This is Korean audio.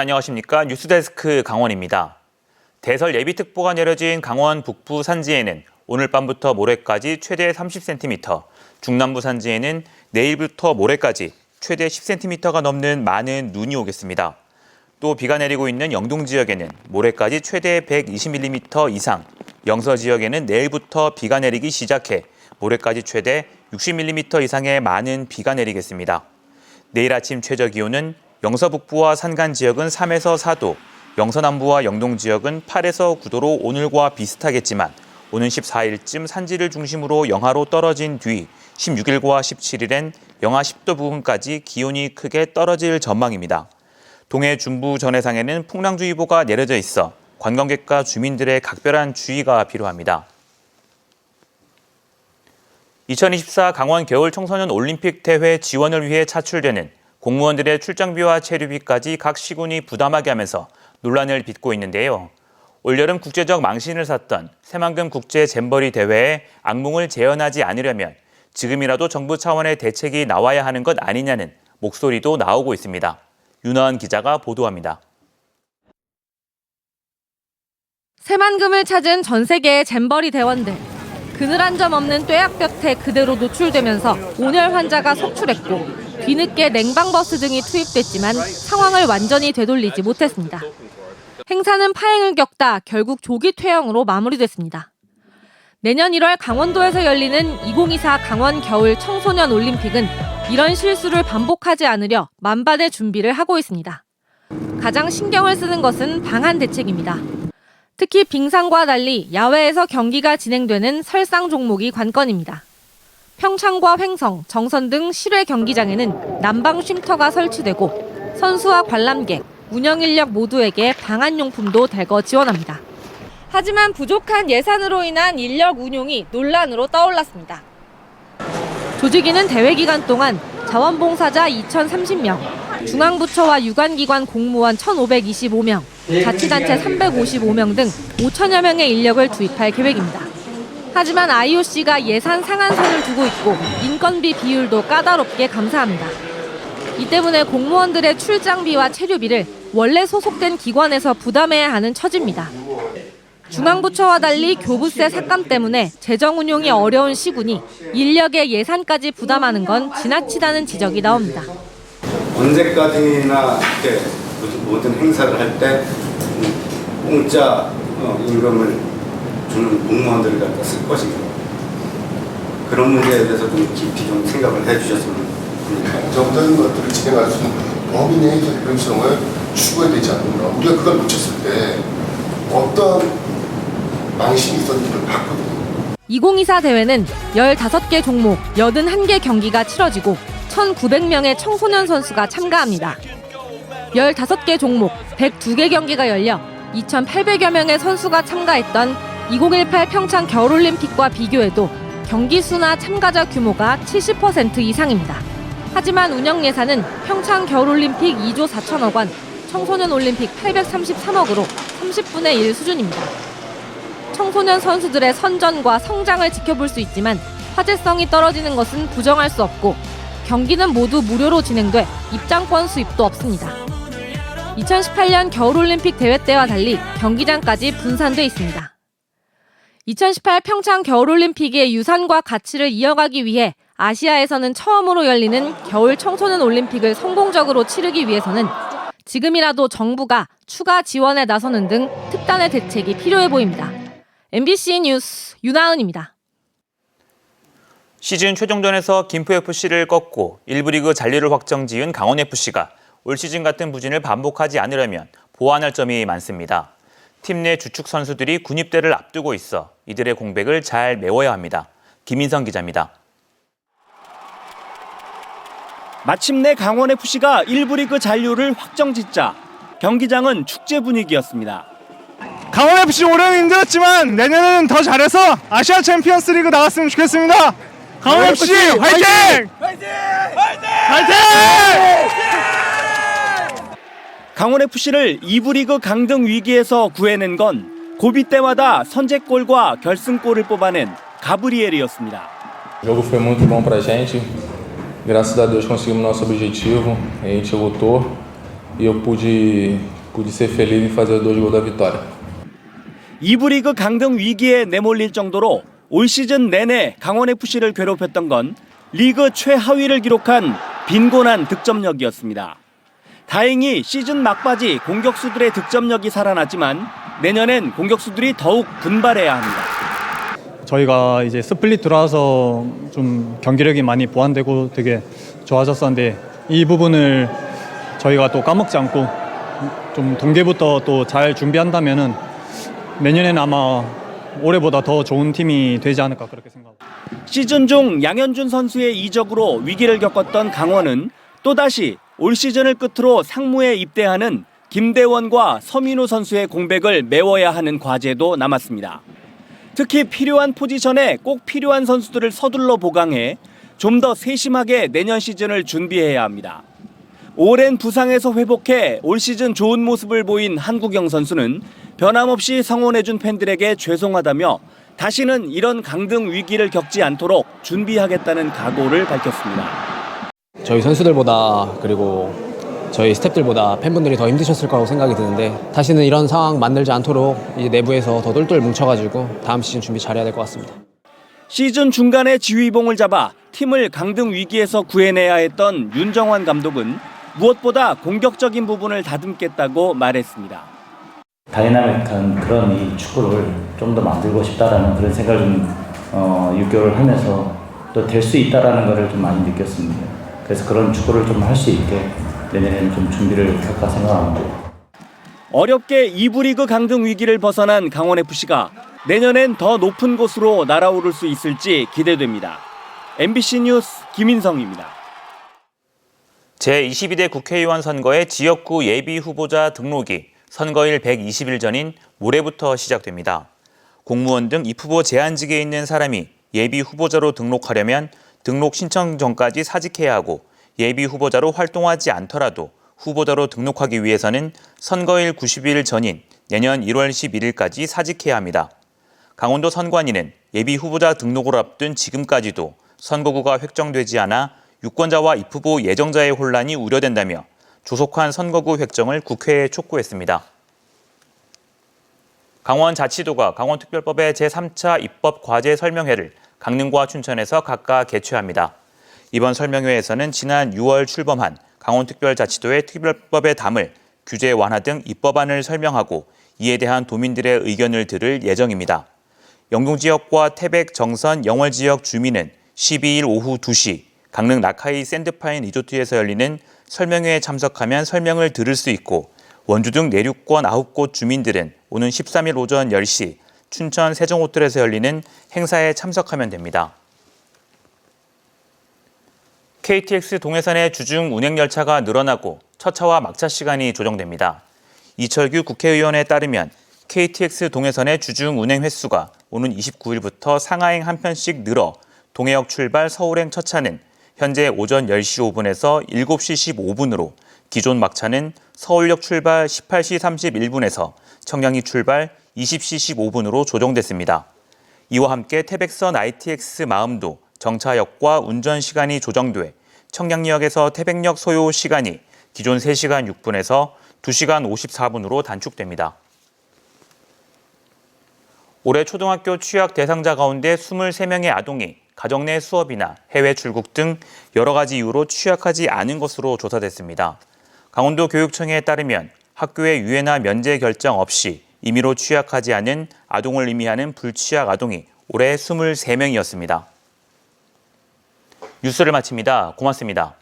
안녕하십니까. 뉴스데스크 강원입니다. 대설 예비특보가 내려진 강원 북부 산지에는 오늘 밤부터 모레까지 최대 30cm, 중남부 산지에는 내일부터 모레까지 최대 10cm가 넘는 많은 눈이 오겠습니다. 또 비가 내리고 있는 영동 지역에는 모레까지 최대 120mm 이상, 영서 지역에는 내일부터 비가 내리기 시작해 모레까지 최대 60mm 이상의 많은 비가 내리겠습니다. 내일 아침 최저 기온은 영서 북부와 산간 지역은 3에서 4도, 영서 남부와 영동 지역은 8에서 9도로 오늘과 비슷하겠지만 오는 14일쯤 산지를 중심으로 영하로 떨어진 뒤 16일과 17일엔 영하 10도 부근까지 기온이 크게 떨어질 전망입니다. 동해 중부 전해상에는 풍랑주의보가 내려져 있어 관광객과 주민들의 각별한 주의가 필요합니다. 2024 강원 겨울 청소년 올림픽 대회 지원을 위해 차출되는 공무원들의 출장비와 체류비까지 각 시군이 부담하게 하면서 논란을 빚고 있는데요. 올여름 국제적 망신을 샀던 새만금 국제 잼버리 대회에 악몽을 재현하지 않으려면 지금이라도 정부 차원의 대책이 나와야 하는 것 아니냐는 목소리도 나오고 있습니다. 윤하은 기자가 보도합니다. 새만금을 찾은 전 세계의 잼버리 대원들. 그늘 한 점 없는 뙤약볕에 그대로 노출되면서 온열 환자가 속출했고 뒤늦게 냉방버스 등이 투입됐지만 상황을 완전히 되돌리지 못했습니다. 행사는 파행을 겪다 결국 조기 퇴영으로 마무리됐습니다. 내년 1월 강원도에서 열리는 2024 강원 겨울 청소년 올림픽은 이런 실수를 반복하지 않으려 만반의 준비를 하고 있습니다. 가장 신경을 쓰는 것은 방한 대책입니다. 특히 빙상과 달리 야외에서 경기가 진행되는 설상 종목이 관건입니다. 평창과 횡성, 정선 등 실외 경기장에는 난방 쉼터가 설치되고 선수와 관람객, 운영 인력 모두에게 방한용품도 대거 지원합니다. 하지만 부족한 예산으로 인한 인력 운용이 논란으로 떠올랐습니다. 조직위는 대회 기간 동안 자원봉사자 2,030명, 중앙부처와 유관기관 공무원 1,525명, 자치단체 355명 등 5천여 명의 인력을 투입할 계획입니다. 하지만 IOC가 예산 상한선을 두고 있고 인건비 비율도 까다롭게 감사합니다. 이 때문에 공무원들의 출장비와 체류비를 원래 소속된 기관에서 부담해야 하는 처지입니다. 중앙부처와 달리 교부세 삭감 때문에 재정 운용이 어려운 시군이 인력의 예산까지 부담하는 건 지나치다는 지적이 나옵니다. 언제까지나 이렇게 모든 행사를 할 때 공짜 임금을 주는 공무원들을 갖다 쓸 것인가. 그런 문제에 대해서 좀 깊이 좀 생각을 해주셨으면 합니다. 안정적인 것들을 진행할 수 있는 법인의 대표성을 추구해야 되지 않는가. 우리가 그걸 놓쳤을 때 어떤 망신이 있었는지를 봤거든요. 2024 대회는 15개 종목 81개 경기가 치러지고 1,900명의 청소년 선수가 참가합니다. 15개 종목 102개 경기가 열려 2,800여 명의 선수가 참가했던 2018 평창 겨울올림픽과 비교해도 경기 수나 참가자 규모가 70% 이상입니다. 하지만 운영 예산은 평창 겨울올림픽 2조 4천억 원, 청소년 올림픽 833억으로 30분의 1 수준입니다. 청소년 선수들의 선전과 성장을 지켜볼 수 있지만 화제성이 떨어지는 것은 부정할 수 없고 경기는 모두 무료로 진행돼 입장권 수입도 없습니다. 2018년 겨울올림픽 대회 때와 달리 경기장까지 분산돼 있습니다. 2018 평창 겨울올림픽의 유산과 가치를 이어가기 위해 아시아에서는 처음으로 열리는 겨울 청소년 올림픽을 성공적으로 치르기 위해서는 지금이라도 정부가 추가 지원에 나서는 등 특단의 대책이 필요해 보입니다. MBC 뉴스 윤하은입니다. 시즌 최종전에서 김포FC를 꺾고 1부 리그 잔류를 확정 지은 강원FC가 올 시즌 같은 부진을 반복하지 않으려면 보완할 점이 많습니다. 팀 내 주축 선수들이 군입대를 앞두고 있어 이들의 공백을 잘 메워야 합니다. 김인성 기자입니다. 마침내 강원FC가 1부 리그 잔류를 확정짓자 경기장은 축제 분위기였습니다. 강원FC 올해는 힘들었지만 내년에는 더 잘해서 아시아 챔피언스 리그 나갔으면 좋겠습니다. 강원FC 화이팅! 화이팅! 화이팅! 강원FC를 2부 리그 강등 위기에서 구해낸 건 고비 때마다 선제골과 결승골을 뽑아낸 가브리엘이었습니다. O jogo foi muito bom pra gente. Graças a Deus conseguimos nosso objetivo. A gente lutou e eu pude ser feliz em fazer 2 gols da vitória. 2부 리그 강등 위기에 내몰릴 정도로 올 시즌 내내 강원FC를 괴롭혔던 건 리그 최하위를 기록한 빈곤한 득점력이었습니다. 다행히 시즌 막바지 공격수들의 득점력이 살아났지만 내년엔 공격수들이 더욱 분발해야 합니다. 저희가 이제 스플릿 들어와서 좀 경기력이 많이 보완되고 되게 좋아졌었는데 이 부분을 저희가 또 까먹지 않고 좀 동계부터 또 잘 준비한다면은 내년에는 아마 올해보다 더 좋은 팀이 되지 않을까 그렇게 생각합니다. 시즌 중 양현준 선수의 이적으로 위기를 겪었던 강원은 또다시 올 시즌을 끝으로 상무에 입대하는 김대원과 서민우 선수의 공백을 메워야 하는 과제도 남았습니다. 특히 필요한 포지션에 꼭 필요한 선수들을 서둘러 보강해 좀 더 세심하게 내년 시즌을 준비해야 합니다. 오랜 부상에서 회복해 올 시즌 좋은 모습을 보인 한국영 선수는 변함없이 성원해준 팬들에게 죄송하다며 다시는 이런 강등 위기를 겪지 않도록 준비하겠다는 각오를 밝혔습니다. 저희 선수들보다 그리고 저희 스태프들보다 팬분들이 더 힘드셨을 거라고 생각이 드는데 다시는 이런 상황 만들지 않도록 이제 내부에서 더 똘똘 뭉쳐가지고 다음 시즌 준비 잘해야 될 것 같습니다. 시즌 중간에 지휘봉을 잡아 팀을 강등 위기에서 구해내야 했던 윤정환 감독은 무엇보다 공격적인 부분을 다듬겠다고 말했습니다. 다이나믹한 그런 이 축구를 좀 더 만들고 싶다라는 그런 생각을 좀 6개월 하면서 또 될 수 있다라는 것을 좀 많이 느꼈습니다. 그래서 그런 축구를 좀 할 수 있게 내년에는 좀 준비를 할까 생각합니다. 어렵게 2부 리그 강등 위기를 벗어난 강원FC가 내년엔 더 높은 곳으로 날아오를 수 있을지 기대됩니다. MBC 뉴스 김인성입니다. 제22대 국회의원 선거의 지역구 예비 후보자 등록이 선거일 120일 전인 모레부터 시작됩니다. 공무원 등 입후보 제한직에 있는 사람이 예비 후보자로 등록하려면 등록 신청 전까지 사직해야 하고 예비 후보자로 활동하지 않더라도 후보자로 등록하기 위해서는 선거일 90일 전인 내년 1월 11일까지 사직해야 합니다. 강원도 선관위는 예비 후보자 등록을 앞둔 지금까지도 선거구가 획정되지 않아 유권자와 입후보 예정자의 혼란이 우려된다며 조속한 선거구 획정을 국회에 촉구했습니다. 강원자치도가 강원특별법의 제3차 입법 과제 설명회를 강릉과 춘천에서 각각 개최합니다. 이번 설명회에서는 지난 6월 출범한 강원특별자치도의 특별법에 담을 규제 완화 등 입법안을 설명하고 이에 대한 도민들의 의견을 들을 예정입니다. 영동지역과 태백, 정선, 영월지역 주민은 12일 오후 2시 강릉 라카이 샌드파인 리조트에서 열리는 설명회에 참석하면 설명을 들을 수 있고 원주 등 내륙권 9곳 주민들은 오는 13일 오전 10시 춘천 세종호텔에서 열리는 행사에 참석하면 됩니다. KTX 동해선의 주중 운행 열차가 늘어나고 첫차와 막차 시간이 조정됩니다. 이철규 국회의원에 따르면 KTX 동해선의 주중 운행 횟수가 오는 29일부터 상하행 한 편씩 늘어 동해역 출발 서울행 첫차는 현재 오전 10시 5분에서 7시 15분으로 기존 막차는 서울역 출발 18시 31분에서 청량리 출발 20시 15분으로 조정됐습니다. 이와 함께 태백선 ITX 마음도 정차역과 운전 시간이 조정돼 청량리역에서 태백역 소요 시간이 기존 3시간 6분에서 2시간 54분으로 단축됩니다. 올해 초등학교 취약 대상자 가운데 23명의 아동이 가정 내 수업이나 해외 출국 등 여러 가지 이유로 취약하지 않은 것으로 조사됐습니다. 강원도 교육청에 따르면 학교의 유예나 면제 결정 없이 임의로 취약하지 않은 아동을 의미하는 불취약 아동이 올해 23명이었습니다. 뉴스를 마칩니다. 고맙습니다.